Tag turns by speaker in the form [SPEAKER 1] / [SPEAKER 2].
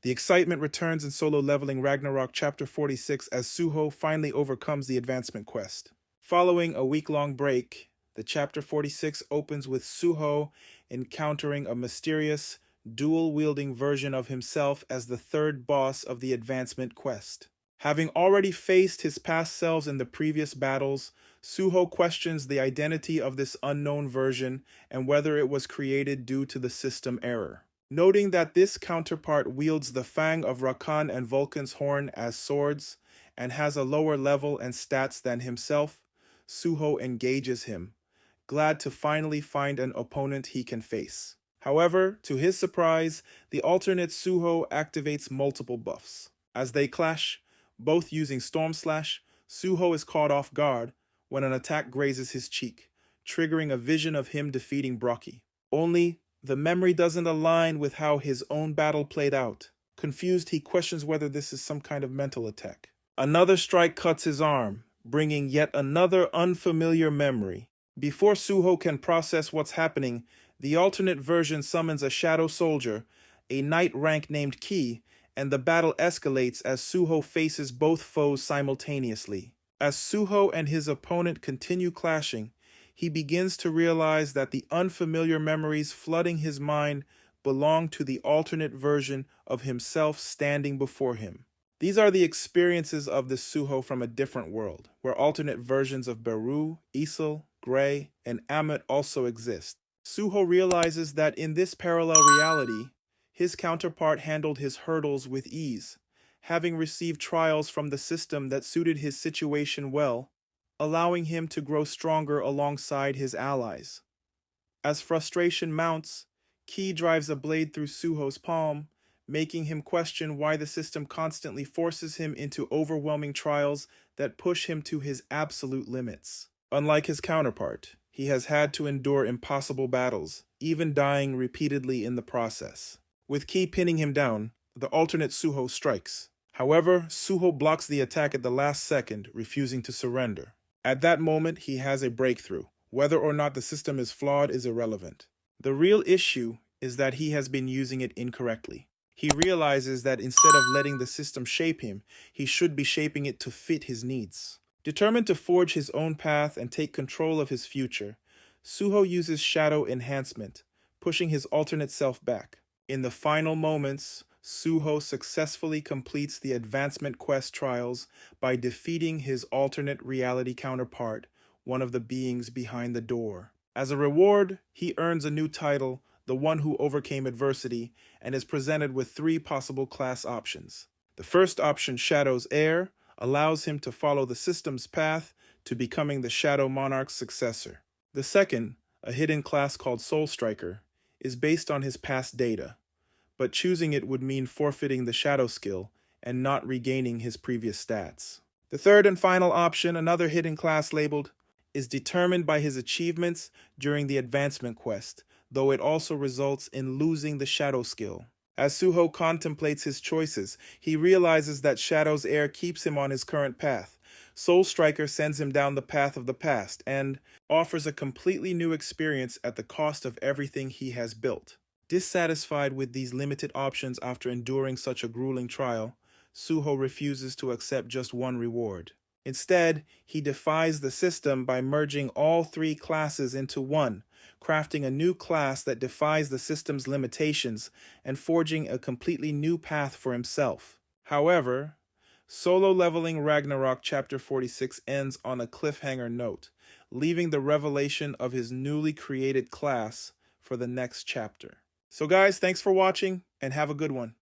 [SPEAKER 1] The excitement returns in Solo Leveling Ragnarok Chapter 46 as Suho finally overcomes the advancement quest. Following a week-long break, the Chapter 46 opens with Suho encountering a mysterious, dual-wielding version of himself as the third boss of the advancement quest. Having already faced his past selves in the previous battles, Suho questions the identity of this unknown version and whether it was created due to the system error. Noting that this counterpart wields the Fang of Rakan and Vulcan's horn as swords and has a lower level and stats than himself, Suho engages him, glad to finally find an opponent he can face. However, to his surprise, the alternate Suho activates multiple buffs. As they clash, both using Storm Slash, Suho is caught off guard when an attack grazes his cheek, triggering a vision of him defeating Brocky. Only the memory doesn't align with how his own battle played out. Confused, he questions whether this is some kind of mental attack. Another strike cuts his arm, bringing yet another unfamiliar memory. Before Suho can process what's happening, the alternate version summons a shadow soldier, a knight rank named Ki, and the battle escalates as Suho faces both foes simultaneously. As Suho and his opponent continue clashing, he begins to realize that the unfamiliar memories flooding his mind belong to the alternate version of himself standing before him. These are the experiences of the Suho from a different world, where alternate versions of Beru, Isel, Gray, and Amit also exist. Suho realizes that in this parallel reality, his counterpart handled his hurdles with ease, having received trials from the system that suited his situation well, allowing him to grow stronger alongside his allies. As frustration mounts, Ki drives a blade through Suho's palm, making him question why the system constantly forces him into overwhelming trials that push him to his absolute limits. Unlike his counterpart, he has had to endure impossible battles, even dying repeatedly in the process. With Ki pinning him down, the alternate Suho strikes. However, Suho blocks the attack at the last second, refusing to surrender. At that moment, he has a breakthrough. Whether or not the system is flawed is irrelevant. The real issue is that he has been using it incorrectly. He realizes that instead of letting the system shape him, he should be shaping it to fit his needs. Determined to forge his own path and take control of his future, Suho uses shadow enhancement, pushing his alternate self back. In the final moments, Suho successfully completes the advancement quest trials by defeating his alternate reality counterpart, one of the beings behind the door. As a reward, he earns a new title, the one who overcame adversity, and is presented with 3 possible class options. The first option, Shadow's Heir, allows him to follow the system's path to becoming the Shadow Monarch's successor. The second, a hidden class called Soul Striker, is based on his past data, but choosing it would mean forfeiting the Shadow skill and not regaining his previous stats. The third and final option, another hidden class labeled, is determined by his achievements during the advancement quest, though it also results in losing the Shadow skill. As Suho contemplates his choices, he realizes that Shadow's Heir keeps him on his current path. Soul Striker sends him down the path of the past and offers a completely new experience at the cost of everything he has built. Dissatisfied with these limited options after enduring such a grueling trial, Suho refuses to accept just one reward. Instead, he defies the system by merging all 3 classes into one, crafting a new class that defies the system's limitations and forging a completely new path for himself. However, Solo Leveling Ragnarok Chapter 46 ends on a cliffhanger note, leaving the revelation of his newly created class for the next chapter. So guys, thanks for watching and have a good one.